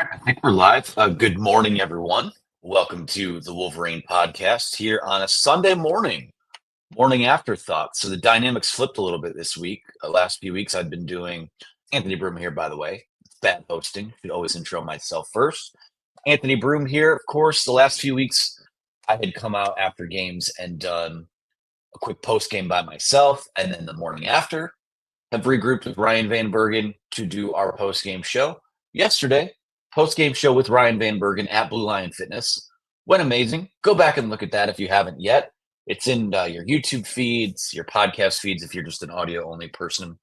I think we're live. Good morning, everyone. Welcome to the Wolverine podcast here on a Sunday morning afterthought. So the dynamics flipped a little bit this week. Last few weeks, I've been doing Anthony Broom here, by the way. Bad hosting. Should always intro myself first. Anthony Broom here. Of course, the last few weeks, I had come out after games and done a quick post game by myself. And then the morning after, have regrouped with Ryan Van Bergen to do our post game show. Yesterday, post-game show with Ryan Van Bergen at Blue Lion Fitness. Went amazing. Go back and look at that if you haven't yet. It's in your YouTube feeds, your podcast feeds if you're just an audio-only person.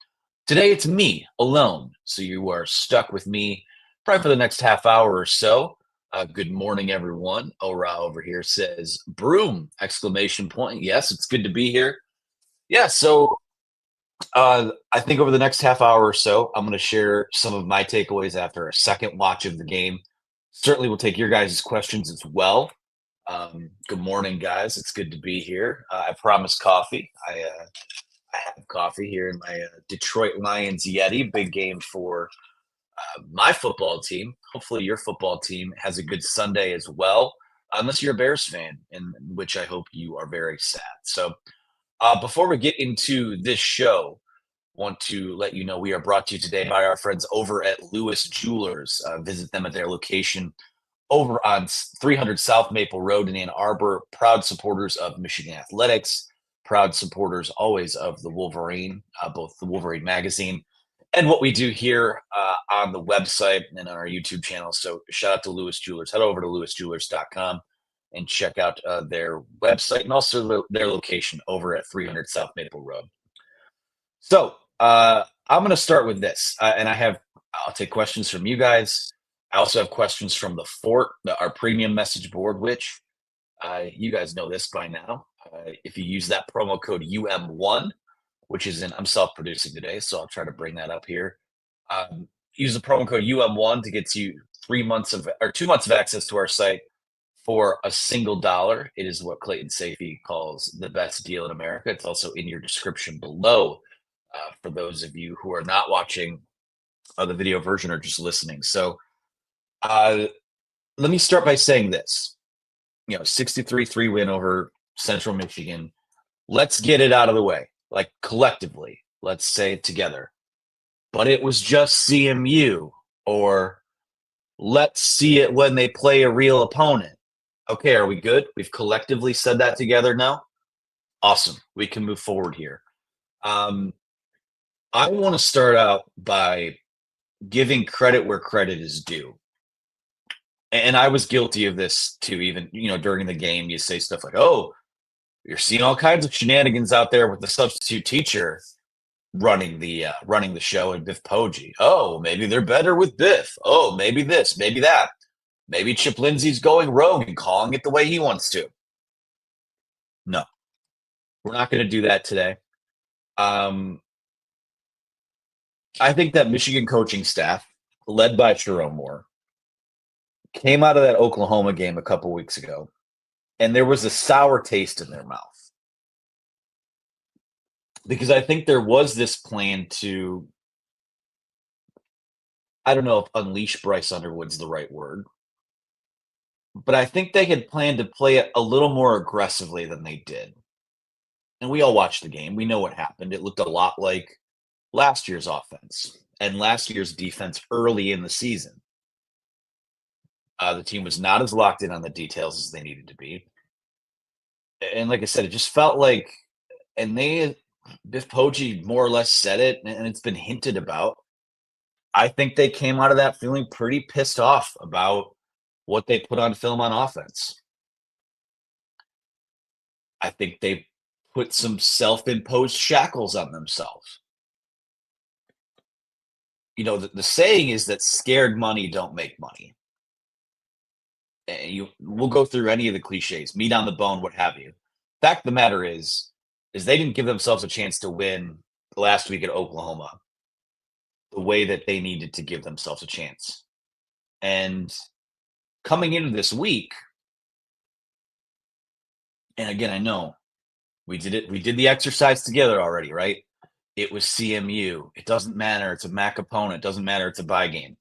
Today, it's me alone, so you are stuck with me probably for the next half hour or so. Good morning, everyone. Ora over here says, Broom, exclamation point. Yes, it's good to be here. Yeah, so I think over the next half hour or so, I'm going to share some of my takeaways after a second watch of the game. Certainly, we'll take your guys' questions as well. Good morning, guys. It's good to be here. I promised coffee. I have coffee here in my Detroit Lions Yeti. Big game for my football team. Hopefully, your football team has a good Sunday as well, unless you're a Bears fan, in which I hope you are very sad. So, before we get into this show, want to let you know we are brought to you today by our friends over at Lewis Jewelers. Visit them at their location over on 300 South Maple Road in Ann Arbor. Proud supporters of Michigan athletics, proud supporters always of the Wolverine, both the Wolverine magazine and what we do here on the website and on our YouTube channel. So shout out to Lewis Jewelers. Head over to lewisjewelers.com and check out their website and also their location over at 300 South Maple Road. So I'm going to start with this, and I'll take questions from you guys. I also have questions from the Fort, our premium message board, which you guys know this by now. If you use that promo code UM1, which is I'm self-producing today, so I'll try to bring that up here. Use the promo code UM1 to get you 2 months of access to our site for a single dollar. It is what Clayton Safety calls the best deal in America. It's also in your description below. For those of you who are not watching the video version or just listening. So let me start by saying this. 63-3 win over Central Michigan. Let's get it out of the way, like collectively. Let's say it together. But it was just CMU, or let's see it when they play a real opponent. Okay, are we good? We've collectively said that together now? Awesome. We can move forward here. I want to start out by giving credit where credit is due. And I was guilty of this too, even, during the game, you say stuff like, oh, you're seeing all kinds of shenanigans out there with the substitute teacher running the show and Biff Poggi. Oh, maybe they're better with Biff. Oh, maybe this, maybe that. Maybe Chip Lindsey's going rogue and calling it the way he wants to. No, we're not going to do that today. I think that Michigan coaching staff, led by Sharon Moore, came out of that Oklahoma game a couple weeks ago, and there was a sour taste in their mouth. Because I think there was this plan to, I don't know if unleash Bryce Underwood's the right word, but I think they had planned to play it a little more aggressively than they did. And we all watched the game. We know what happened. It looked a lot like last year's offense and last year's defense early in the season. The team was not as locked in on the details as they needed to be. And like I said, it just felt like, and Biff Poggi more or less said it, and it's been hinted about. I think they came out of that feeling pretty pissed off about what they put on film on offense. I think they put some self-imposed shackles on themselves. The saying is that scared money don't make money. And we'll go through any of the cliches, meat on the bone, what have you. Fact of the matter is they didn't give themselves a chance to win last week at Oklahoma the way that they needed to give themselves a chance. And coming into this week, and again, I know we did the exercise together already, right? It was CMU. It doesn't matter. It's a MAC opponent. It doesn't matter. It's a bye game.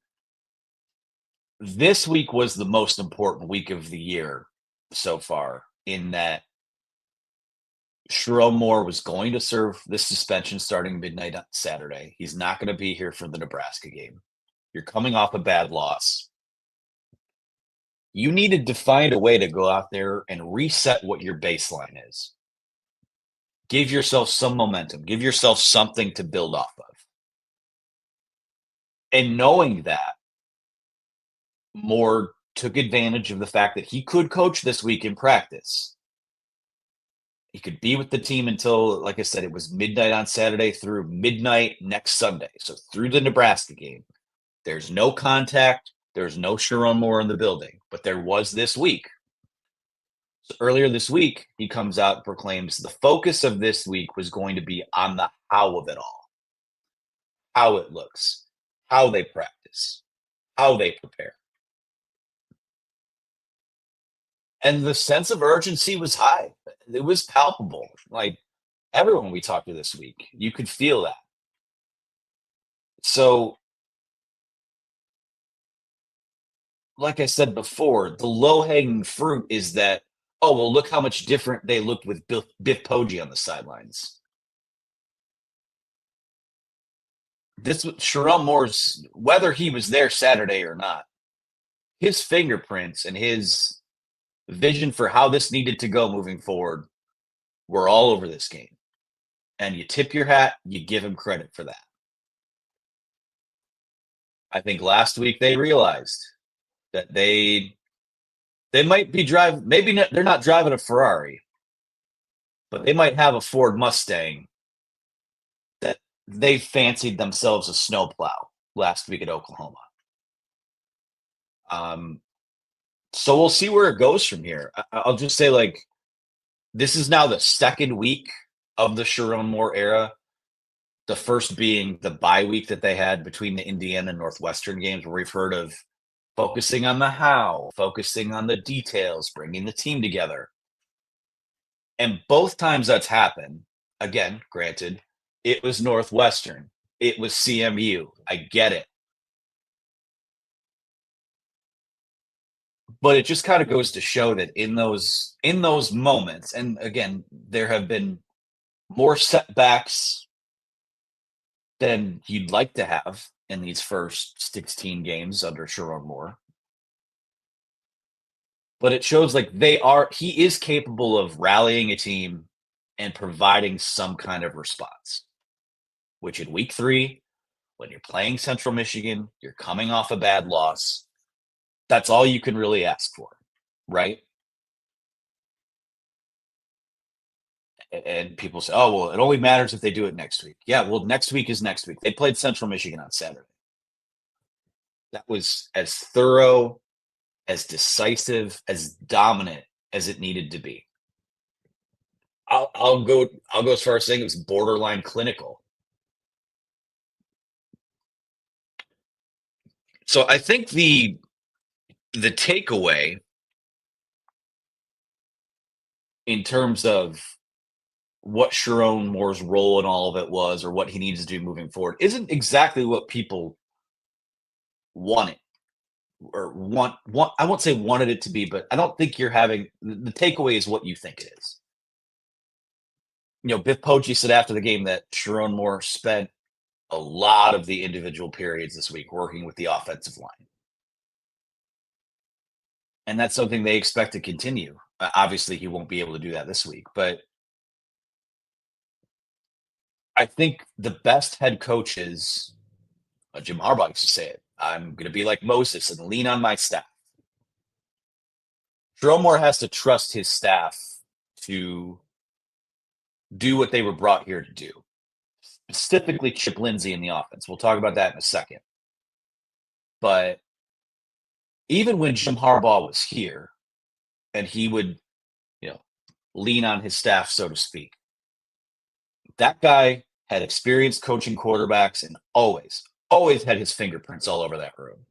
This week was the most important week of the year so far, in that Sherrone Moore was going to serve this suspension starting midnight on Saturday. He's not going to be here for the Nebraska game. You're coming off a bad loss. You needed to find a way to go out there and reset what your baseline is. Give yourself some momentum. Give yourself something to build off of. And knowing that, Moore took advantage of the fact that he could coach this week in practice. He could be with the team until, like I said, it was midnight on Saturday through midnight next Sunday. So through the Nebraska game, there's no contact. There's no Sherrone Moore in the building, but there was this week. So earlier this week, he comes out and proclaims the focus of this week was going to be on the how of it all, how it looks, how they practice, how they prepare. And the sense of urgency was high. It was palpable. Like everyone we talked to this week, you could feel that. So, like I said before, the low hanging fruit is that, oh, well, look how much different they looked with Biff Poggi on the sidelines. This was Sherrone Moore's, whether he was there Saturday or not, his fingerprints and his vision for how this needed to go moving forward were all over this game. And you tip your hat, you give him credit for that. I think last week they realized that they might be driving, maybe not, they're not driving a Ferrari, but they might have a Ford Mustang that they fancied themselves a snowplow last week at Oklahoma. So we'll see where it goes from here. I'll just say, like, this is now the second week of the Sherrone Moore era. The first being the bye week that they had between the Indiana and Northwestern games, where we've heard of focusing on the how, focusing on the details, bringing the team together. And both times that's happened, again, granted, it was Northwestern, it was CMU. I get it. But it just kind of goes to show that in those moments, and again, there have been more setbacks than you'd like to have in these first 16 games under Sherrone Moore. But it shows like he is capable of rallying a team and providing some kind of response, which in week 3, when you're playing Central Michigan, you're coming off a bad loss. That's all you can really ask for, right? And people say, oh, well, it only matters if they do it next week. Yeah, well, next week is next week. They played Central Michigan on Saturday. That was as thorough, as decisive, as dominant as it needed to be. I'll go as far as saying it was borderline clinical. So I think the takeaway in terms of what Sherrone Moore's role in all of it was, or what he needs to do moving forward, isn't exactly what people wanted, or want. I won't say wanted it to be, but I don't think you're having the takeaway is what you think it is. Biff Poggi said after the game that Sherrone Moore spent a lot of the individual periods this week working with the offensive line. And that's something they expect to continue. Obviously, he won't be able to do that this week, but I think the best head coaches, Jim Harbaugh used to say it, I'm going to be like Moses and lean on my staff. Sherrone Moore has to trust his staff to do what they were brought here to do, specifically Chip Lindsey in the offense. We'll talk about that in a second. But even when Jim Harbaugh was here and he would, lean on his staff, so to speak, that guy had experience coaching quarterbacks and always had his fingerprints all over that room.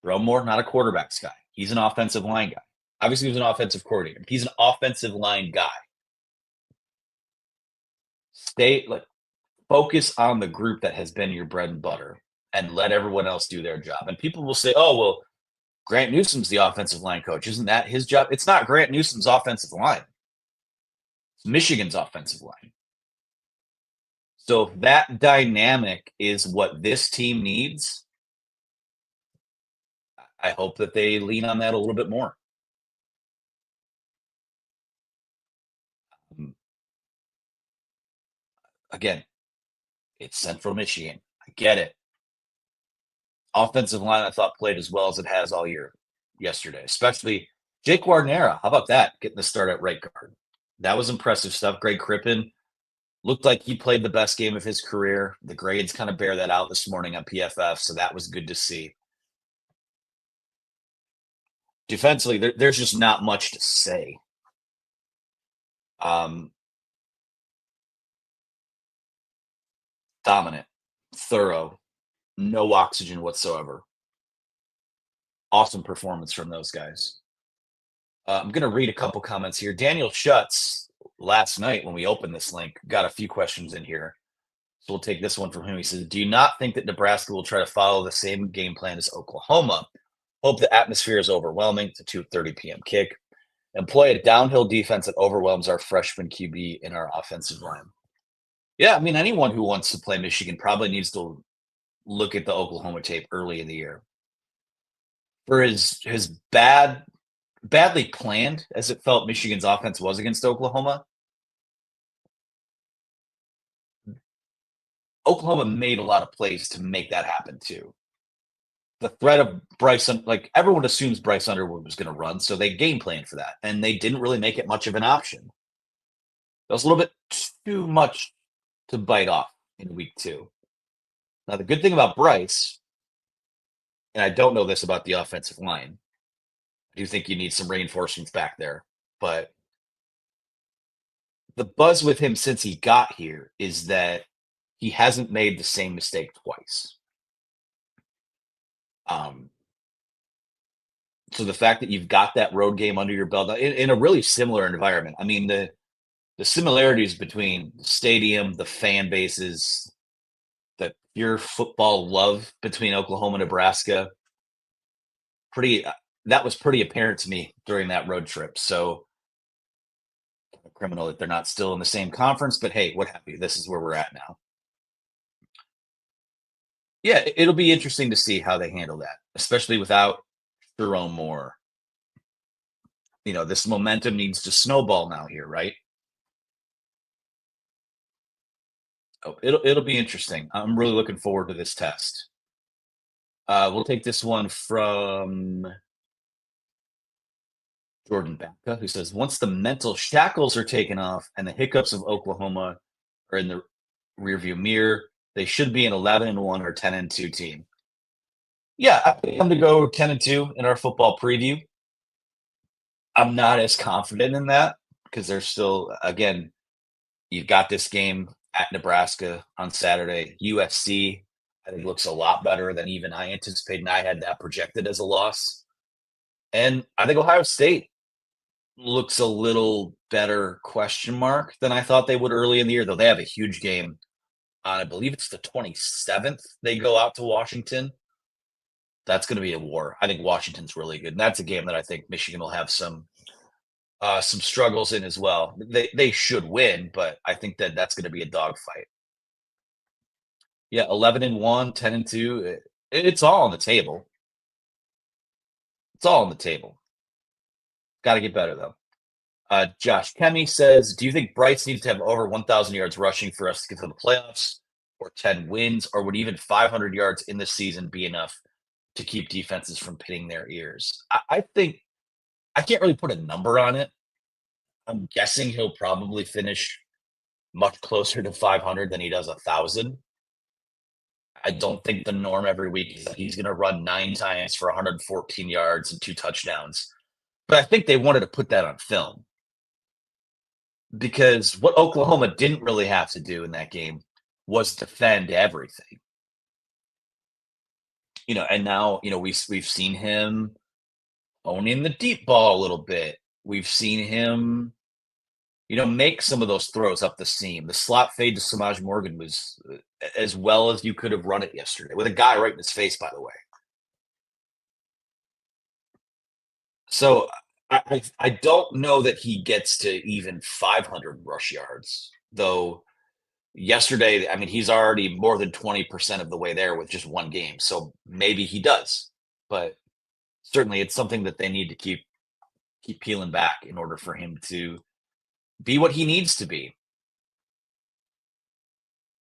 Sherrone Moore, not a quarterbacks guy. He's an offensive line guy. Obviously, he's an offensive coordinator. He's an offensive line guy. Focus on the group that has been your bread and butter and let everyone else do their job. And people will say, oh, well, Grant Newsom's the offensive line coach. Isn't that his job? It's not Grant Newsom's offensive line. It's Michigan's offensive line. So if that dynamic is what this team needs, I hope that they lean on that a little bit more. Again, it's Central Michigan. I get it. Offensive line, I thought, played as well as it has all year yesterday, especially Jake Guarnera. How about that? Getting the start at right guard. That was impressive stuff. Greg Crippen looked like he played the best game of his career. The grades kind of bear that out this morning on PFF, so that was good to see. Defensively, there's just not much to say. Dominant, thorough, no oxygen whatsoever. Awesome performance from those guys. I'm going to read a couple comments here. Daniel Schutz, last night when we opened this link, got a few questions in here. So we'll take this one from him. He says, do you not think that Nebraska will try to follow the same game plan as Oklahoma? Hope the atmosphere is overwhelming. It's a 2:30 p.m. kick. Employ a downhill defense that overwhelms our freshman QB in our offensive line. Yeah, I mean, anyone who wants to play Michigan probably needs to look at the Oklahoma tape early in the year. For his badly planned as it felt Michigan's offense was against Oklahoma, Oklahoma made a lot of plays to make that happen too. The threat of Bryce, like everyone assumes Bryce Underwood was going to run, so they game planned for that, and they didn't really make it much of an option. That was a little bit too much to bite off in week 2. Now, the good thing about Bryce, and I don't know this about the offensive line, I do think you need some reinforcements back there, but the buzz with him since he got here is that he hasn't made the same mistake twice. So the fact that you've got that road game under your belt in a really similar environment. I mean, the similarities between the stadium, the fan bases, the pure football love between Oklahoma and Nebraska, that was pretty apparent to me during that road trip. So criminal that they're not still in the same conference, but hey, what have you? This is where we're at now. Yeah, it'll be interesting to see how they handle that, especially without Jerome Moore. This momentum needs to snowball now here, right? Oh, it'll be interesting. I'm really looking forward to this test. We'll take this one from Jordan Backa, who says, once the mental shackles are taken off and the hiccups of Oklahoma are in the rearview mirror, they should be an 11-1 or 10-2 team. Yeah, I picked them to go 10-2 in our football preview. I'm not as confident in that because there's still, again, you've got this game at Nebraska on Saturday. USC, I think, looks a lot better than even I anticipated, and I had that projected as a loss. And I think Ohio State looks a little better question mark than I thought they would early in the year, though they have a huge game. I believe it's the 27th. They go out to Washington. That's going to be a war. I think Washington's really good. And that's a game that I think Michigan will have some struggles in as well. They should win, but I think that's going to be a dogfight. Yeah, 11-1, 10-2. It's all on the table. It's all on the table. Got to get better though. Josh Kemi says, do you think Bryce needs to have over 1,000 yards rushing for us to get to the playoffs, or 10 wins, or would even 500 yards in the season be enough to keep defenses from pinning their ears? I think I can't really put a number on it. I'm guessing he'll probably finish much closer to 500 than he does 1,000. I don't think the norm every week is that he's going to run 9 times for 114 yards and 2 touchdowns. But I think they wanted to put that on film because what Oklahoma didn't really have to do in that game was defend everything. And now, we've seen him owning the deep ball a little bit. We've seen him, make some of those throws up the seam. The slot fade to Samaj Morgan was as well as you could have run it yesterday with a guy right in his face, by the way. So I don't know that he gets to even 500 rush yards, though. Yesterday, I mean, he's already more than 20% of the way there with just one game. So maybe he does, but certainly it's something that they need to keep peeling back in order for him to be what he needs to be.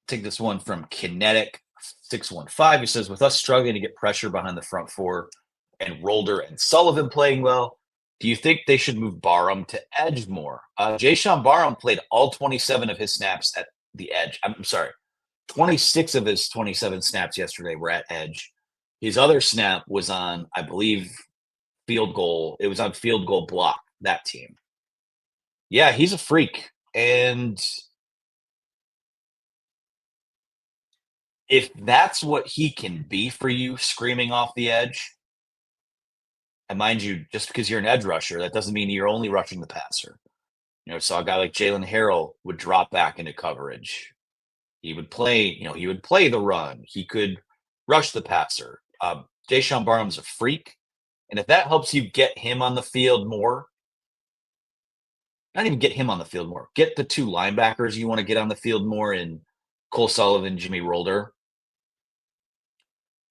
Take this one from Kinetic 615. He says, with us struggling to get pressure behind the front four and Rolder and Sullivan playing well, do you think they should move Barham to edge more? Jayshawn Barham played all 27 of his snaps at the edge. I'm sorry, 26 of his 27 snaps yesterday were at edge. His other snap was on, I believe, field goal. It was on field goal block, that team. Yeah, he's a freak. And if that's what he can be for you, screaming off the edge, and mind you, just because you're an edge rusher, that doesn't mean you're only rushing the passer. So a guy like Jalen Harrell would drop back into coverage. He would play the run. He could rush the passer. Jayshawn Barham's a freak. And if that helps you get him on the field more, not even get him on the field more, get the two linebackers you want to get on the field more in Cole Sullivan, Jimmy Rolder,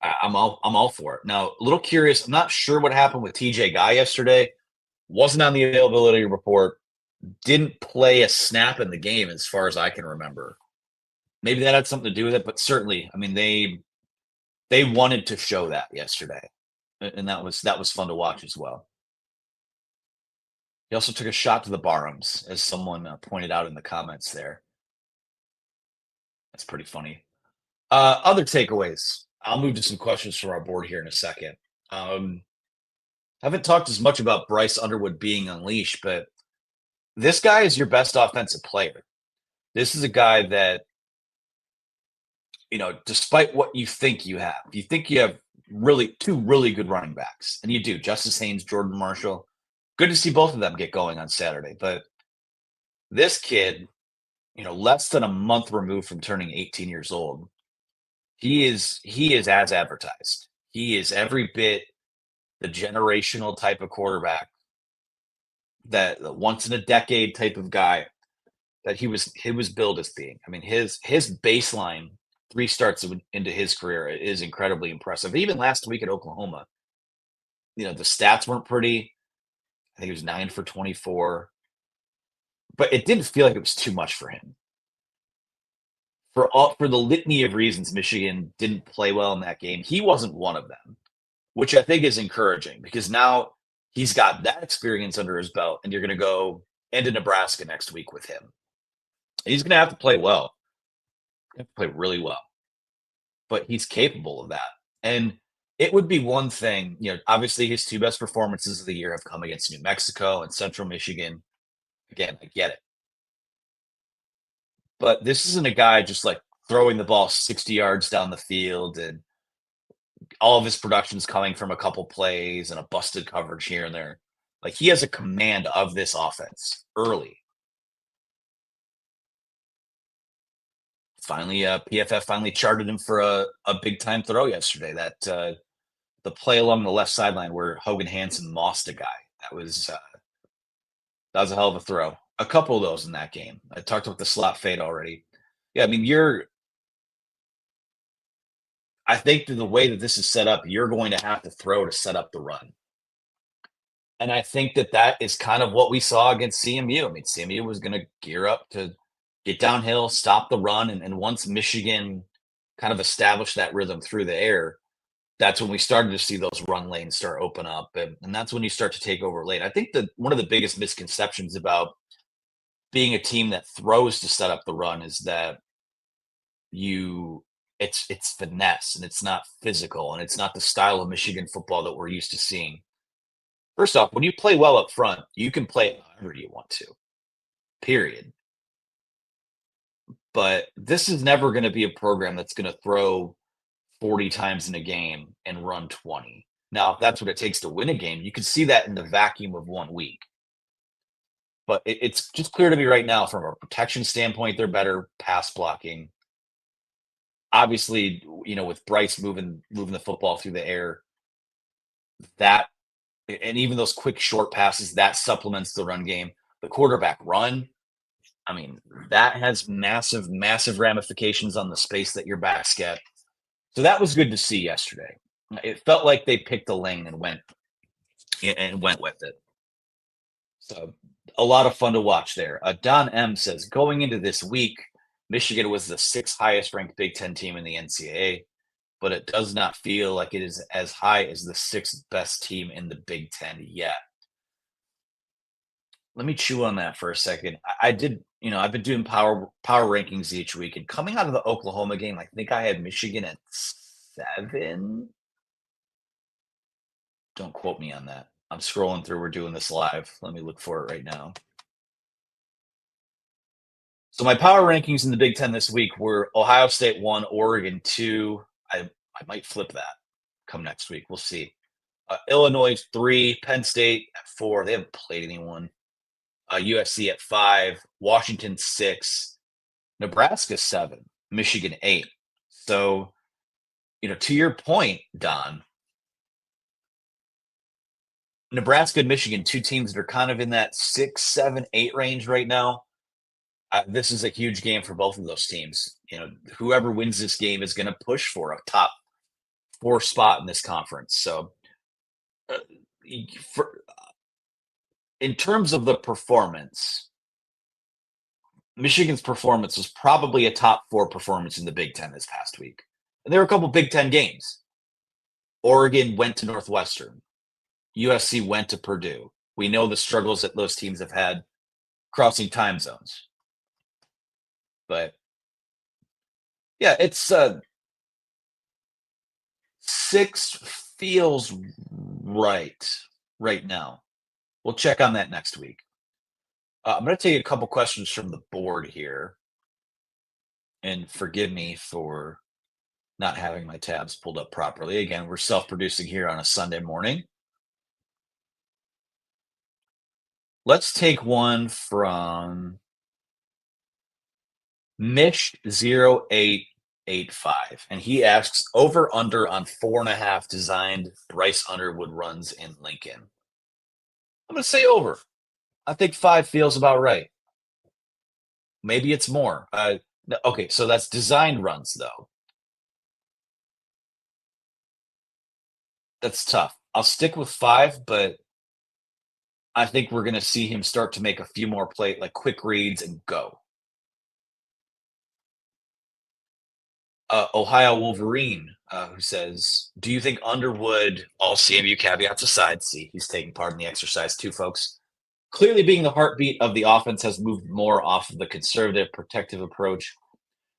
I'm all for it. Now, a little curious. I'm not sure what happened with TJ Guy yesterday. Wasn't on the availability report. Didn't play a snap in the game as far as I can remember. Maybe that had something to do with it, but certainly, I mean, they wanted to show that yesterday, and that was fun to watch as well. He also took a shot to the Barhams, as someone pointed out in the comments there. That's pretty funny. Other takeaways. I'll move to some questions from our board here in a second. Haven't talked as much about Bryce Underwood being unleashed, but this guy is your best offensive player. This is a guy that, despite what you think you have two really good running backs, and you do. Justice Haynes, Jordan Marshall. Good to see both of them get going on Saturday. But this kid, less than a month removed from turning 18 years old, he is as advertised. He is every bit the generational type of quarterback, that once in a decade type of guy that he was billed as being. I mean, his baseline 3 starts into his career is incredibly impressive. Even last week at Oklahoma, the stats weren't pretty. I think he was 9 for 24, but it didn't feel like it was too much for him. For the litany of reasons Michigan didn't play well in that game, he wasn't one of them, which I think is encouraging because now he's got that experience under his belt, and you're going to go into Nebraska next week with him. He's going to have to play well, play really well, but he's capable of that. And it would be one thing, obviously his 2 best performances of the year have come against New Mexico and Central Michigan. Again, I get it. But this isn't a guy just like throwing the ball 60 yards down the field and all of his production's coming from a couple plays and a busted coverage here and there. Like, he has a command of this offense early. Finally, PFF finally charted him for a big time throw yesterday. That the play along the left sideline where Hogan Hansen mossed a guy. That was a hell of a throw. A couple of those in that game. I talked about the slot fade already. Yeah, I mean, I think that the way that this is set up, you're going to have to throw to set up the run. And I think that is kind of what we saw against CMU. I mean, CMU was going to gear up to get downhill, stop the run. And once Michigan kind of established that rhythm through the air, that's when we started to see those run lanes start open up. And that's when you start to take over late. I think that one of the biggest misconceptions about being a team that throws to set up the run is that it's finesse and it's not physical and it's not the style of Michigan football that we're used to seeing. First off, when you play well up front, you can play however you want to, period. But this is never going to be a program that's going to throw 40 times in a game and run 20. Now, if that's what it takes to win a game, you can see that in the vacuum of 1 week. But it's just clear to me right now from a protection standpoint, they're better pass blocking. Obviously, with Bryce moving the football through the air, that and even those quick short passes, that supplements the run game. The quarterback run, I mean, that has massive, massive ramifications on the space that your backs get. So that was good to see yesterday. It felt like they picked a lane and went with it. So a lot of fun to watch there. Don M says going into this week, Michigan was the sixth highest ranked Big Ten team in the NCAA, but it does not feel like it is as high as the sixth best team in the Big Ten yet. Let me chew on that for a second. I did, I've been doing power rankings each week, and coming out of the Oklahoma game, I think I had Michigan at 7. Don't quote me on that. I'm scrolling through. We're doing this live. Let me look for it right now. So my power rankings in the Big Ten this week were Ohio State 1, Oregon 2. I might flip that come next week. We'll see. Illinois 3, Penn State at 4. They haven't played anyone. USC at 5, Washington 6, Nebraska 7, Michigan 8. So, to your point, Don, Nebraska and Michigan, two teams that are kind of in that 6, 7, 8 range right now. This is a huge game for both of those teams. Whoever wins this game is going to push for a top 4 spot in this conference. So, in terms of the performance, Michigan's performance was probably a top 4 performance in the Big Ten this past week. And there were a couple Big Ten games. Oregon went to Northwestern. USC went to Purdue. We know the struggles that those teams have had crossing time zones. But yeah, it's 6 feels right now. We'll check on that next week. I'm going to take a couple questions from the board here. And forgive me for not having my tabs pulled up properly. Again, we're self-producing here on a Sunday morning. Let's take one from Mish0885. And he asks, over under on 4.5 designed Bryce Underwood runs in Lincoln. I'm going to say over. I think 5 feels about right. Maybe it's more. Okay, so that's designed runs, though. That's tough. I'll stick with 5, but I think we're going to see him start to make a few more quick reads and go. Ohio Wolverine, who says, do you think Underwood, all CMU caveats aside, see, he's taking part in the exercise too, folks, clearly being the heartbeat of the offense has moved more off of the conservative, protective approach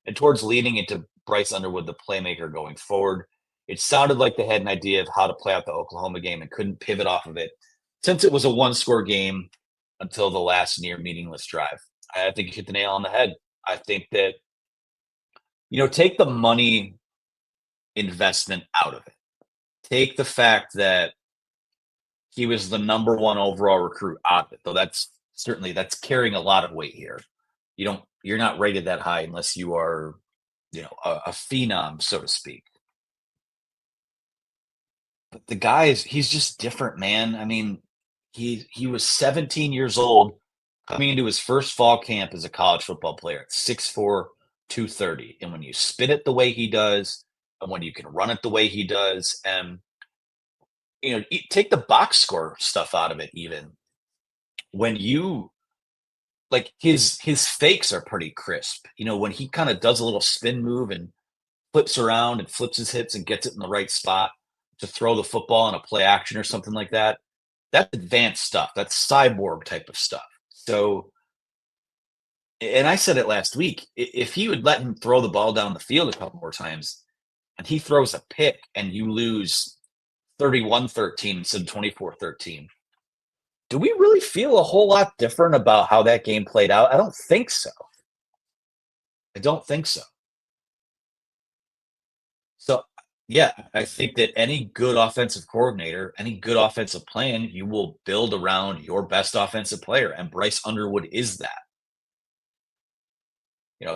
and towards leaning into Bryce Underwood, the playmaker going forward? It sounded like they had an idea of how to play out the Oklahoma game and couldn't pivot off of it since it was a 1-score game until the last near meaningless drive. I think you hit the nail on the head. I think that, take the money investment out of it. Take the fact that he was the number 1 overall recruit out of it, though that's carrying a lot of weight here. You're not rated that high unless you are, a phenom, so to speak. But the guy he's just different, man. I mean, he was 17 years old coming into his first fall camp as a college football player at 6'4", 230. And when you spin it the way he does, and when you can run it the way he does, and take the box score stuff out of it, even when you his fakes are pretty crisp. When he kind of does a little spin move and flips around and flips his hips and gets it in the right spot to throw the football in a play action or something like that. That's advanced stuff. That's cyborg type of stuff. So, and I said it last week, if he would let him throw the ball down the field a couple more times and he throws a pick and you lose 31-13 instead of 24-13, do we really feel a whole lot different about how that game played out? I don't think so. So Yeah, I think that any good offensive coordinator, any good offensive plan, you will build around your best offensive player, and Bryce Underwood is that.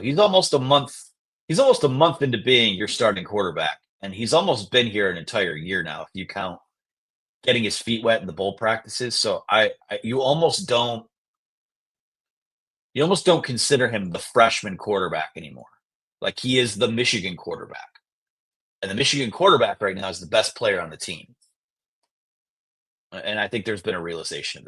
He's almost a month into being your starting quarterback, and he's almost been here an entire year now if you count getting his feet wet in the bowl practices. So you almost don't consider him the freshman quarterback anymore. Like he is the Michigan quarterback. And the Michigan quarterback right now is the best player on the team. And I think there's been a realization of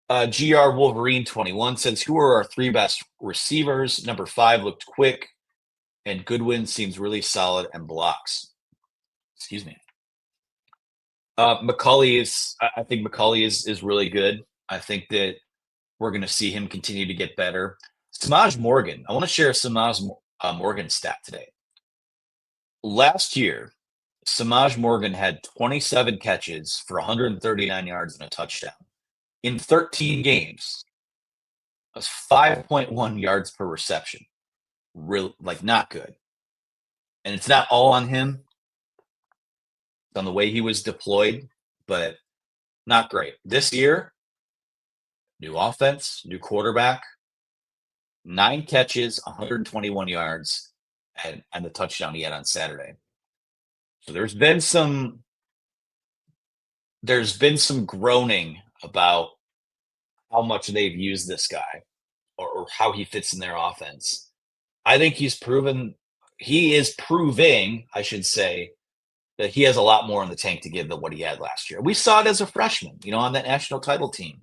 that. GR Wolverine 21 says, who are our three best receivers? Number 5 looked quick, and Goodwin seems really solid and blocks. Excuse me. I think Macaulay is really good. I think that we're going to see him continue to get better. Samaj Morgan, I want to share a Samaj Morgan stat today. Last year, Samaj Morgan had 27 catches for 139 yards and a touchdown. In 13 games, that's 5.1 yards per reception. Real, like not good. And it's not all on him. It's on the way he was deployed, but not great. This year, new offense, new quarterback, 9 catches, 121 yards, and the touchdown he had on Saturday. So there's been some groaning about how much they've used this guy or how he fits in their offense. I think he is proving, I should say, that he has a lot more in the tank to give than what he had last year. We saw it as a freshman, on that national title team.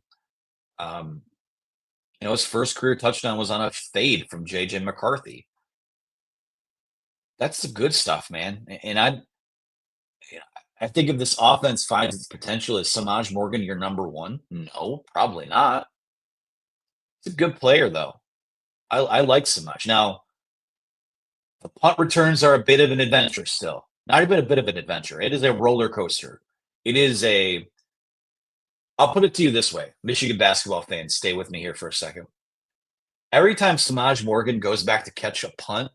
His first career touchdown was on a fade from JJ McCarthy. That's the good stuff, man. And I think if this offense finds its potential, is Samaj Morgan your number one? No, probably not. He's a good player, though. I like Samaj. Now, the punt returns are a bit of an adventure still. Not even a bit of an adventure. It is a roller coaster. I'll put it to you this way, Michigan basketball fans, stay with me here for a second. Every time Samaj Morgan goes back to catch a punt,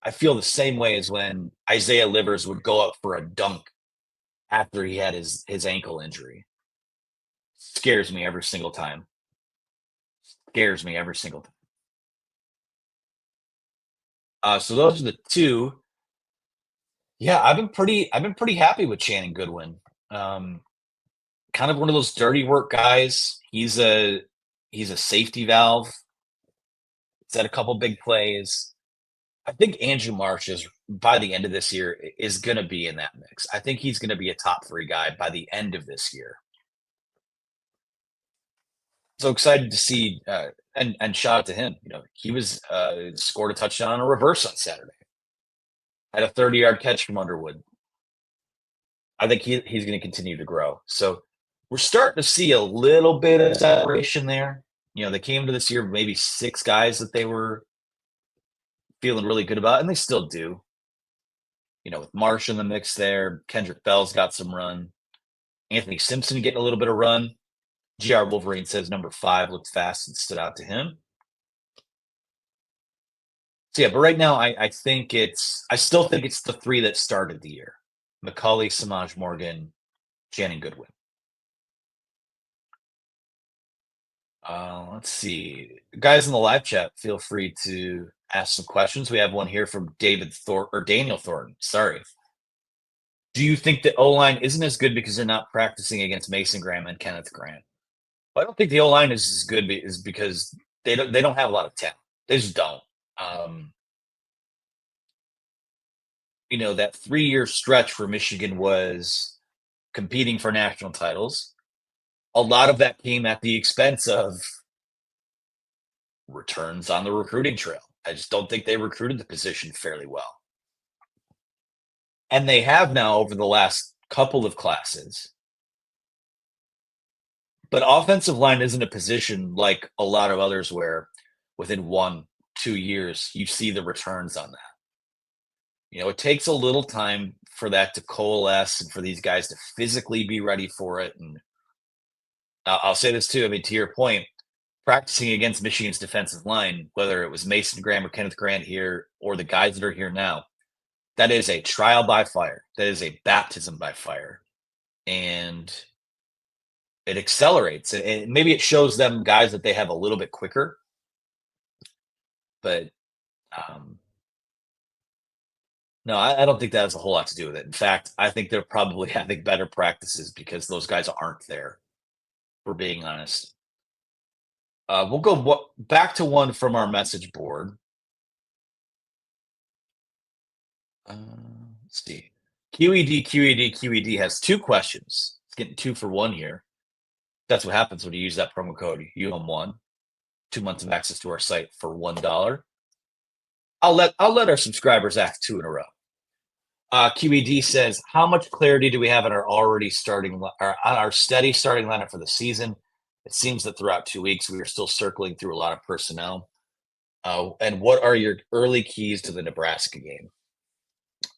I feel the same way as when Isaiah Livers would go up for a dunk after he had his ankle injury. Scares me every single time. Scares me every single time. So those are the two. Yeah, I've been pretty happy with Channing Goodwin. Kind of one of those dirty work guys. He's a safety valve. He's had a couple big plays. I think Andrew Marsh is by the end of this year is going to be in that mix. I think he's going to be a top 3 guy by the end of this year. So excited to see and shout out to him. He was scored a touchdown on a reverse on Saturday. Had a 30-yard catch from Underwood. I think he's going to continue to grow. So we're starting to see a little bit of separation there. They came to this year maybe 6 guys that they were feeling really good about, and they still do. With Marsh in the mix there, Kendrick Bell's got some run. Anthony Simpson getting a little bit of run. GR Wolverine says number 5 looked fast and stood out to him. So yeah, but right now I still think it's the 3 that started the year. Macaulay, Samaj Morgan, Channing Goodwin. Let's see. Guys in the live chat, feel free to ask some questions. We have one here from Daniel Thornton. Sorry. Do you think the O-line isn't as good because they're not practicing against Mason Graham and Kenneth Grant? Well, I don't think the O-line is as good is because they don't have a lot of talent. They just don't. That 3-year stretch for Michigan was competing for national titles. A lot of that came at the expense of returns on the recruiting trail. I just don't think they recruited the position fairly well. And they have now over the last couple of classes. But offensive line isn't a position like a lot of others where within 1-2 years, you see the returns on that. It takes a little time for that to coalesce and for these guys to physically be ready for it. And I'll say this too. I mean, to your point, practicing against Michigan's defensive line, whether it was Mason Graham or Kenneth Grant here or the guys that are here now, that is a trial by fire. That is a baptism by fire. And it accelerates. And maybe it shows them guys that they have a little bit quicker. But no, I don't think that has a whole lot to do with it. In fact, I think they're probably having better practices because those guys aren't there, for being honest. We'll go back to one from our message board. Let's see. QED has 2 questions. It's getting 2 for 1 here. That's what happens when you use that promo code UM1. 2 months of access to our site for $1. I'll let our subscribers ask 2 in a row. QED says, how much clarity do we have on our steady starting lineup for the season? It seems that throughout 2 weeks we are still circling through a lot of personnel. And what are your early keys to the Nebraska game?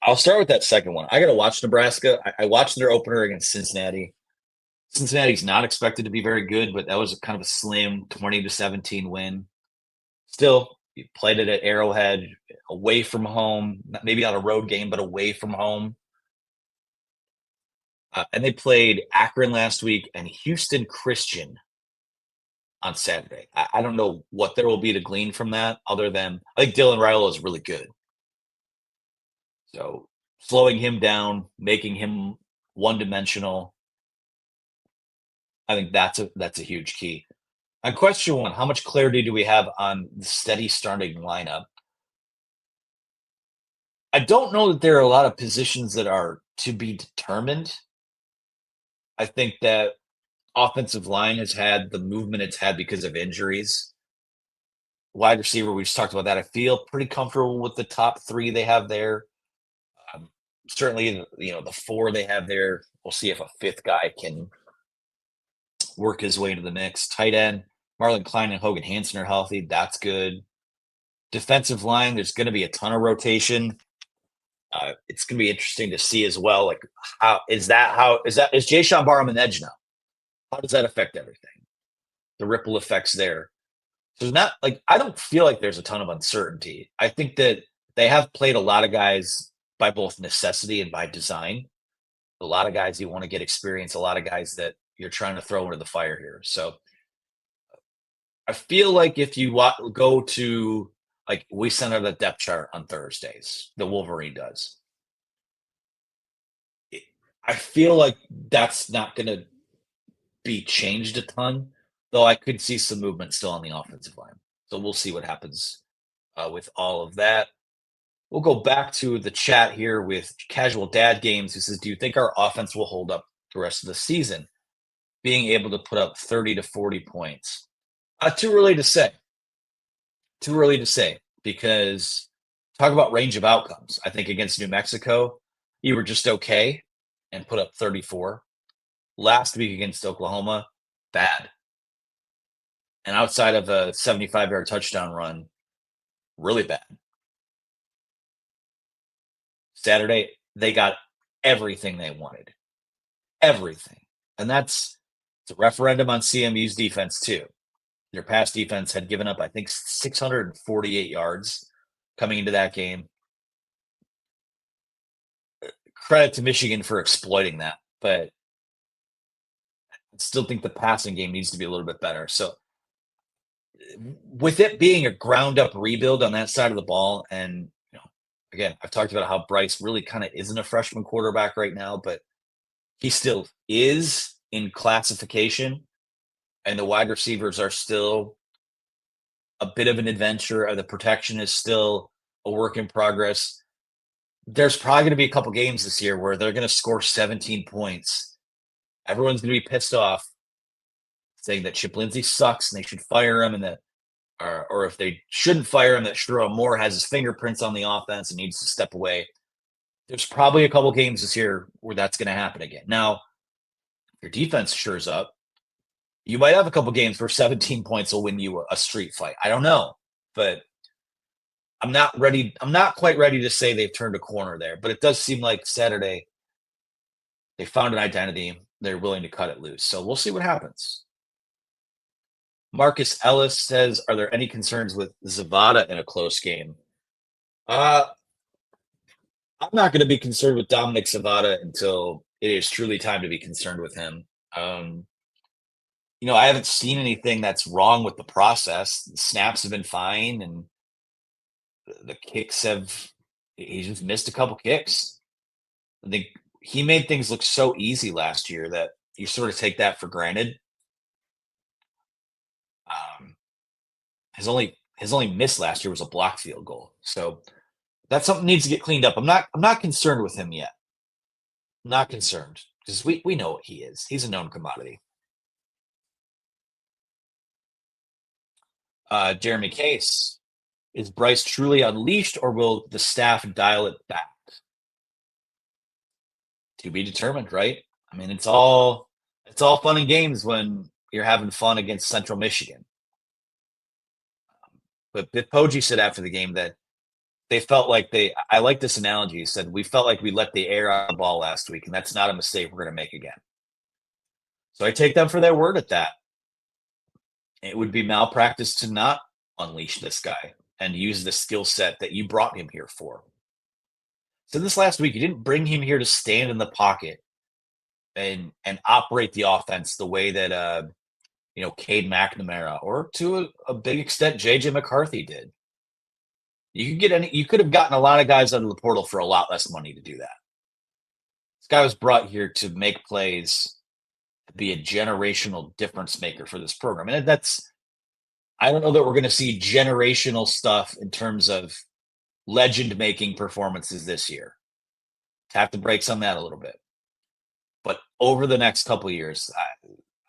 I'll start with that second one. I got to watch Nebraska. I watched their opener against Cincinnati. Cincinnati's not expected to be very good, but that was kind of a slim 20-17 win. Still, you played it at Arrowhead, away from home, maybe not a road game, but away from home. And they played Akron last week and Houston Christian on Saturday. I don't know what there will be to glean from that, other than I think Dylan Raiola is really good. So slowing him down, making him one-dimensional, I think that's a huge key. On question 1, how much clarity do we have on the steady starting lineup? I don't know that there are a lot of positions that are to be determined. I think that offensive line has had the movement it's had because of injuries. Wide receiver, we just talked about that. I feel pretty comfortable with the top 3 they have there. Certainly, the 4 they have there. We'll see if a 5th guy can work his way into the mix. Tight end, Marlon Klein and Hogan Hansen are healthy. That's good. Defensive line, there's going to be a ton of rotation. It's going to be interesting to see as well. Like, is Jay Barham an edge now? How does that affect everything? The ripple effects there. There's not I don't feel like there's a ton of uncertainty. I think that they have played a lot of guys by both necessity and by design. A lot of guys you want to get experience, a lot of guys that you're trying to throw into the fire here. So I feel like if you go to we send out a depth chart on Thursdays, the Wolverine does. I feel like that's not going to be changed a ton, though I could see some movement still on the offensive line. So we'll see what happens with all of that. We'll go back to the chat here with Casual Dad Games, who says, do you think our offense will hold up the rest of the season, being able to put up 30 to 40 points? Too early to say. Too early to say, because talk about range of outcomes. I think against New Mexico, you were just okay and put up 34. Last week against Oklahoma, bad. And outside of a 75-yard touchdown run, really bad. Saturday, they got everything they wanted. Everything. And it's a referendum on CMU's defense, too. Their pass defense had given up, I think, 648 yards coming into that game. Credit to Michigan for exploiting that, but I still think the passing game needs to be a little bit better. So with it being a ground-up rebuild on that side of the ball, and again, I've talked about how Bryce really kind of isn't a freshman quarterback right now, but he still is in classification, and the wide receivers are still a bit of an adventure. The protection is still a work in progress. There's probably going to be a couple games this year where they're going to score 17 points. Everyone's going to be pissed off, saying that Chip Lindsey sucks and they should fire him, and that, or if they shouldn't fire him, that Sherrone Moore has his fingerprints on the offense and needs to step away. There's probably a couple games this year where that's going to happen again. Now, if your defense shores up, you might have a couple games where 17 points will win you a street fight. I don't know, but I'm not ready. I'm not quite ready to say they've turned a corner there, but it does seem like Saturday they found an identity. They're willing to cut it loose. So we'll see what happens. Marcus Ellis says, are there any concerns with Zavada in a close game? I I'm not going to be concerned with Dominic Savada until it is truly time to be concerned with him. Um, I haven't seen anything that's wrong with the process. The snaps have been fine, and the kicks have. He's just missed a couple kicks. I think he made things look so easy last year that you sort of take that for granted. Um, his only miss last year was a block field goal, so that's something that needs to get cleaned up. I'm not concerned with him yet. Not concerned because we know what he is. He's a known commodity. Jeremy Case, is Bryce truly unleashed, or will the staff dial it back? To be determined, right? I mean, it's all fun and games when you're having fun against Central Michigan. But Bitpoji said after the game that they felt like I like this analogy. He said, we felt like we let the air out of the ball last week, and that's not a mistake we're going to make again. So I take them for their word at that. It would be malpractice to not unleash this guy and use the skill set that you brought him here for. So this last week, you didn't bring him here to stand in the pocket and operate the offense the way that Cade McNamara or to a big extent JJ McCarthy did. You could have gotten a lot of guys out of the portal for a lot less money to do that. This guy was brought here to make plays, to be a generational difference maker for this program. And I don't know that we're going to see generational stuff in terms of legend making performances this year. Have to break some of that a little bit. But over the next couple of years,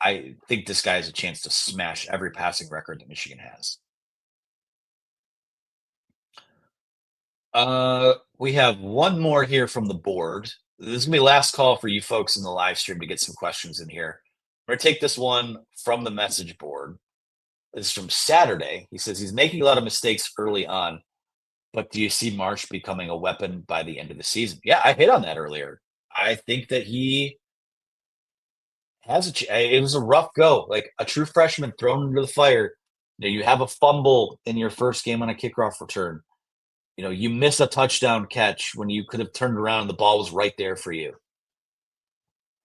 I think this guy has a chance to smash every passing record that Michigan has. We have one more here from the board. This is gonna be last call for you folks in the live stream to get some questions in here. We're gonna take this one from the message board. This is from Saturday. He says he's making a lot of mistakes early on, but do you see Marsh becoming a weapon by the end of the season? Yeah, I hit on that earlier. I think that he it was a rough go, like a true freshman thrown into the fire. You have a fumble in your first game on a kickoff return. You miss a touchdown catch when you could have turned around and the ball was right there for you.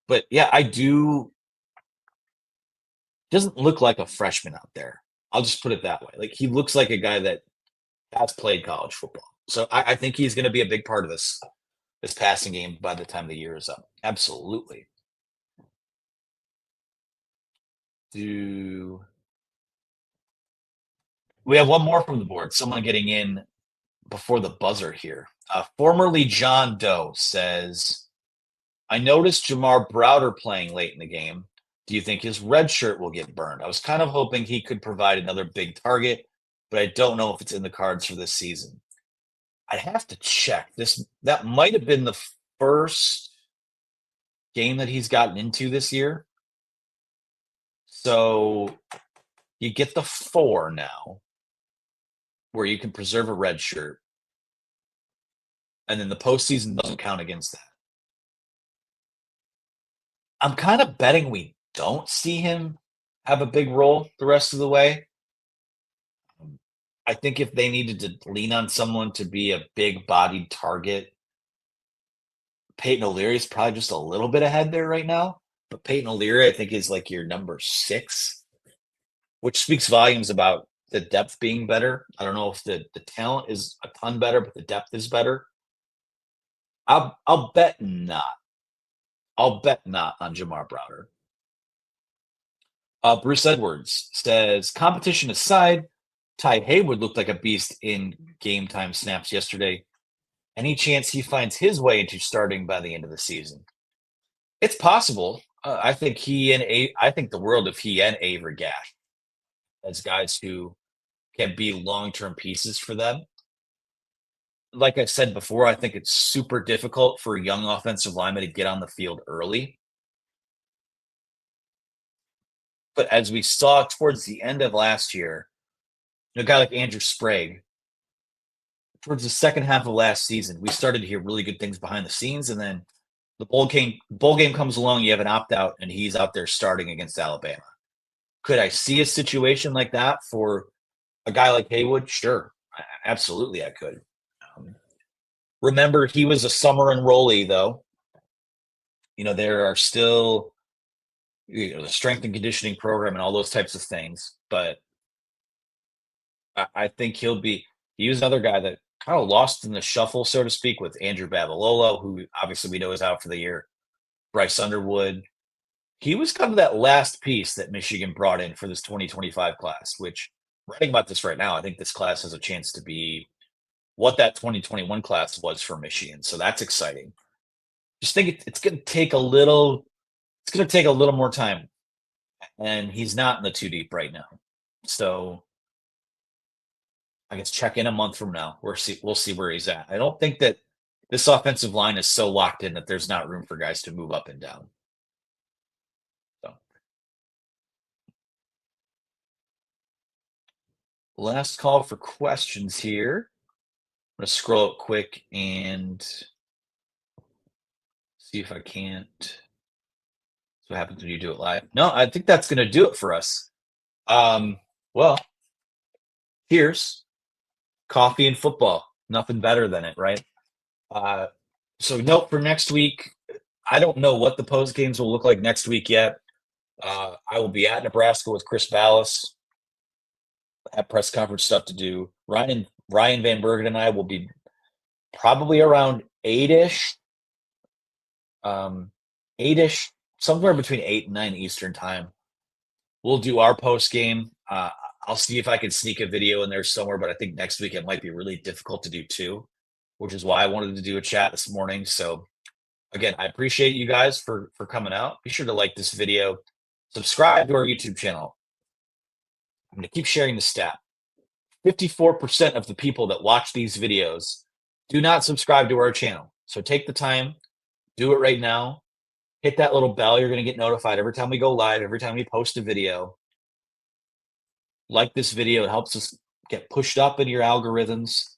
But yeah, I do. Doesn't look like a freshman out there. I'll just put it that way. Like he looks like a guy that has played college football. So I think he's going to be a big part of this passing game by the time the year is up. Absolutely. We have one more from the board. Someone getting in before the buzzer here. Formerly John Doe says, I noticed Jamar Browder playing late in the game. Do you think his red shirt will get burned? I was kind of hoping he could provide another big target, but I don't know if it's in the cards for this season. I'd have to check. That might have been the first game that he's gotten into this year. So you get the 4 now where you can preserve a red shirt. And then the postseason doesn't count against that. I'm kind of betting we don't see him have a big role the rest of the way. I think if they needed to lean on someone to be a big bodied target, Peyton O'Leary is probably just a little bit ahead there right now. But Peyton O'Leary, I think, is like your number 6, which speaks volumes about the depth being better. I don't know if the talent is a ton better, but the depth is better. I'll bet not. I'll bet not on Jamar Browder. Bruce Edwards says, competition aside, Ty Haywood looked like a beast in game time snaps yesterday. Any chance he finds his way into starting by the end of the season? It's possible. I think I think the world of he and Avery Gash as guys who can be long-term pieces for them. Like I said before, I think it's super difficult for a young offensive lineman to get on the field early. But as we saw towards the end of last year, a guy like Andrew Sprague, towards the second half of last season, we started to hear really good things behind the scenes, and then the bowl game comes along, you have an opt-out, and he's out there starting against Alabama. Could I see a situation like that for a guy like Haywood? Sure. Absolutely, I could. Remember, he was a summer enrollee, though. There are still the strength and conditioning program and all those types of things. But I think he was another guy that kind of lost in the shuffle, so to speak, with Andrew Babalolo, who obviously we know is out for the year. Bryce Underwood. He was kind of that last piece that Michigan brought in for this 2025 class, which writing about this right now, I think this class has a chance to be what that 2021 class was for Michigan. So that's exciting. Just think it's going to take a little more time, and he's not in the two deep right now. So I guess check in a month from now. We'll see where he's at. I don't think that this offensive line is so locked in that there's not room for guys to move up and down. So last call for questions here. I'm going to scroll up quick and see if I can't. That's what happens when you do it live. No, I think that's going to do it for us. Well, cheers. Coffee and football. Nothing better than it, right? So note for next week, I don't know what the post games will look like next week yet. I will be at Nebraska with Chris Ballas. I have press conference stuff to do. Ryan Van Bergen and I will be probably around 8-ish. 8-ish, somewhere between 8 and 9 Eastern time. We'll do our post game. I'll see if I can sneak a video in there somewhere, but I think next week it might be really difficult to do too, which is why I wanted to do a chat this morning. So again, I appreciate you guys for coming out. Be sure to like this video, subscribe to our YouTube channel. I'm going to keep sharing the stat. 54% of the people that watch these videos do not subscribe to our channel. So take the time, do it right now. Hit that little bell. You're going to get notified every time we go live, every time we post a video. Like this video. It helps us get pushed up in your algorithms.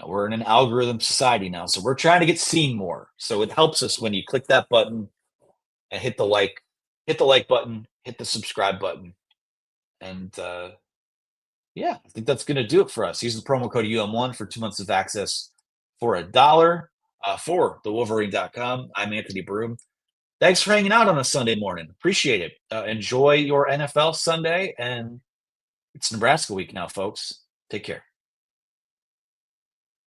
We're in an algorithm society now, so we're trying to get seen more. So it helps us when you click that button and hit the like button, hit the subscribe button. And yeah, I think that's going to do it for us. Use the promo code UM1 for 2 months of access for $1 for thewolverine.com. I'm Anthony Broom. Thanks for hanging out on a Sunday morning. Appreciate it. Enjoy your NFL Sunday, and it's Nebraska week now, folks. Take care.